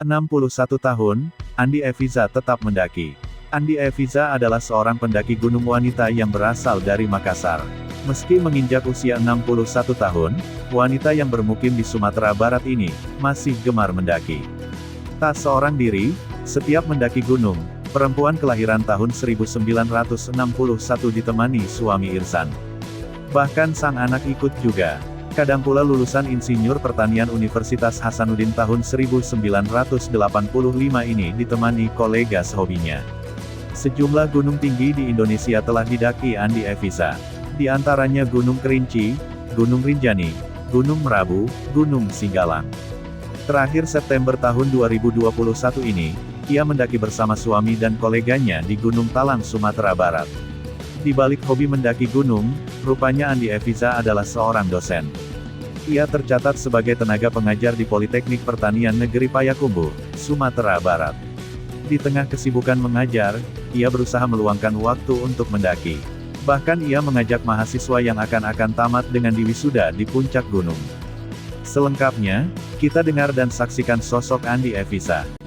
61 tahun, Andi Eviza tetap mendaki. Andi Eviza adalah seorang pendaki gunung wanita yang berasal dari Makassar. Meski menginjak usia 61 tahun, wanita yang bermukim di Sumatera Barat ini, masih gemar mendaki. Tak seorang diri, setiap mendaki gunung, perempuan kelahiran tahun 1961 ditemani suami Irsan. Bahkan sang anak ikut juga. Kadang pula lulusan Insinyur Pertanian Universitas Hasanuddin tahun 1985 ini ditemani kolega sehobinya. Sejumlah gunung tinggi di Indonesia telah didaki Andi Eviza. Di antaranya Gunung Kerinci, Gunung Rinjani, Gunung Merabu, Gunung Singgalang. Terakhir September tahun 2021 ini, ia mendaki bersama suami dan koleganya di Gunung Talang, Sumatera Barat. Di balik hobi mendaki gunung, rupanya Andi Eviza adalah seorang dosen. Ia tercatat sebagai tenaga pengajar di Politeknik Pertanian Negeri Payakumbuh, Sumatera Barat. Di tengah kesibukan mengajar, ia berusaha meluangkan waktu untuk mendaki. Bahkan ia mengajak mahasiswa yang akan tamat dengan diwisuda di puncak gunung. Selengkapnya, kita dengar dan saksikan sosok Andi Eviza.